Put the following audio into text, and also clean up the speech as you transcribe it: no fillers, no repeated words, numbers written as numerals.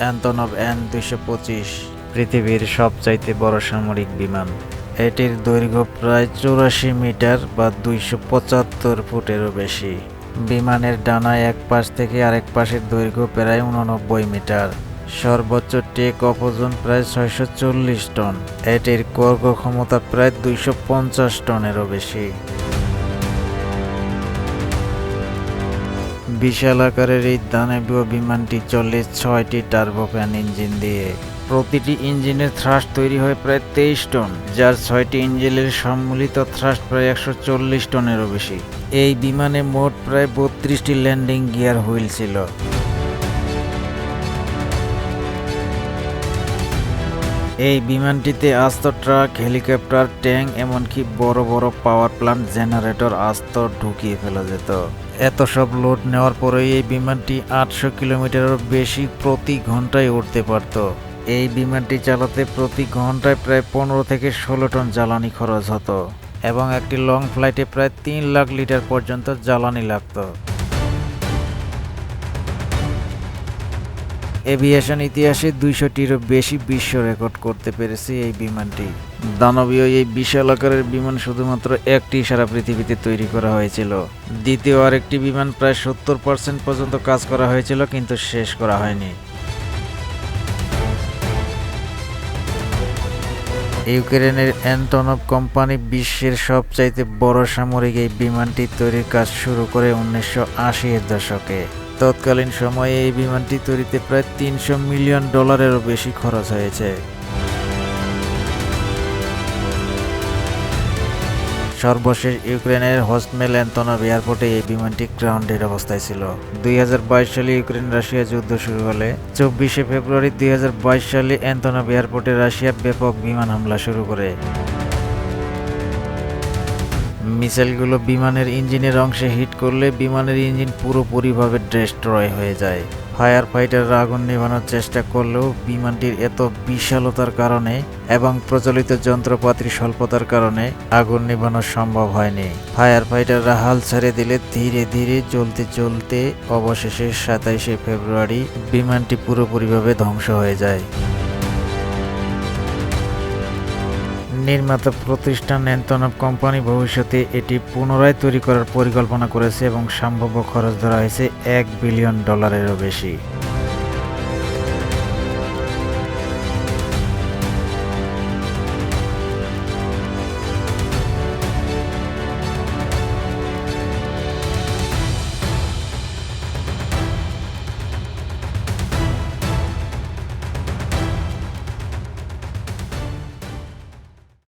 অ্যান্তনভ An-225 পৃথিবীর সবচাইতে বড় সামরিক বিমান। এটির দৈর্ঘ্য প্রায় 84 মিটার বা 275 ফুটেরও বেশি। বিমানের ডানায় এক পাশ থেকে আরেক পাশের দৈর্ঘ্য প্রায় 89 মিটার। সর্বোচ্চ টেক অফ ওজন প্রায় 640 টন। এটির কার্গো ক্ষমতা প্রায় 250 টনেরও বেশি। বিশাল আকারের এই দানবীয় বিমানটি চলে 6টি টার্বোফ্যান ইঞ্জিন দিয়ে। প্রতিটি ইঞ্জিনের থ্রাস্ট তৈরি হয় প্রায় 23 টন, যার 6টি ইঞ্জিনের সম্মিলিত থ্রাস্ট প্রায় 140 টনেরও বেশি। এই বিমানে মোট প্রায় 32টি ল্যান্ডিং গিয়ার হুইল ছিল। এই বিমানটিতে আস্ত ট্রাক, হেলিকপ্টার, ট্যাঙ্ক, এমনকি বড় বড় পাওয়ার প্ল্যান্ট জেনারেটর আস্ত ঢুকিয়ে ফেলা যেত। এত সব লোড নেওয়ার পরেই এই বিমানটি 800 কিলোমিটারেরও বেশি প্রতি ঘন্টায় উড়তে পারত। এই বিমানটি চালাতে প্রতি ঘন্টায় প্রায় 15 থেকে 16 টন জ্বালানি খরচ হতো এবং একটি লং ফ্লাইটে প্রায় 3 লাখ লিটার পর্যন্ত জ্বালানি লাগত। এভিয়েশন ইতিহাসে 200টিরও বেশি বিশ্ব রেকর্ড করতে পেরেছে এই বিমানটি। দানবীয় এই বিশাল আকারের বিমান শুধুমাত্র একটি সারা পৃথিবীতে তৈরি করা হয়েছিল। দ্বিতীয় আরেকটি বিমান প্রায় 70% পর্যন্ত কাজ করা হয়েছিল, কিন্তু শেষ করা হয়নি। ইউক্রেনের অ্যান্তনভ কোম্পানি বিশ্বের সবচাইতে বড় সামরিক এই বিমানটি তৈরির কাজ শুরু করে 1980-এর দশকে। তৎকালীন সময়ে এই বিমানটি তৈরিতে প্রায় $300 মিলিয়নেরও বেশি খরচ হয়েছে। সর্বশেষ ইউক্রেনের হস্টমেল অ্যান্তনভ এয়ারপোর্টে এই বিমানটি গ্রাউন্ডেড অবস্থায় ছিল। 2022 সালে ইউক্রেন রাশিয়া যুদ্ধ শুরু হলে 24শে ফেব্রুয়ারি 2022 সালে অ্যান্তনভ এয়ারপোর্টে রাশিয়া ব্যাপক বিমান হামলা শুরু করে। মিসাইলগুলো বিমানের ইঞ্জিনের অংশে হিট করলে বিমানের ইঞ্জিন পুরোপুরিভাবে ডিস্ট্রয় হয়ে যায়। ফায়ার ফাইটাররা আগুন নেভানোর চেষ্টা করলেও বিমানটির এত বিশালতার কারণে এবং প্রচলিত যন্ত্রপাতির স্বল্পতার কারণে আগুন নেভানো সম্ভব হয়নি। ফায়ার ফাইটাররা হাল ছেড়ে দিলে ধীরে ধীরে জ্বলতে জ্বলতে অবশেষে 27শে ফেব্রুয়ারি বিমানটি পুরোপুরিভাবে ধ্বংস হয়ে যায়। নির্মাতা প্রতিষ্ঠান অ্যান্তনভ কোম্পানি ভবিষ্যতে এটি পুনরায় তৈরি করার পরিকল্পনা করেছে এবং সম্ভাব্য খরচ ধরা হয়েছে $1 বিলিয়নেরও বেশি।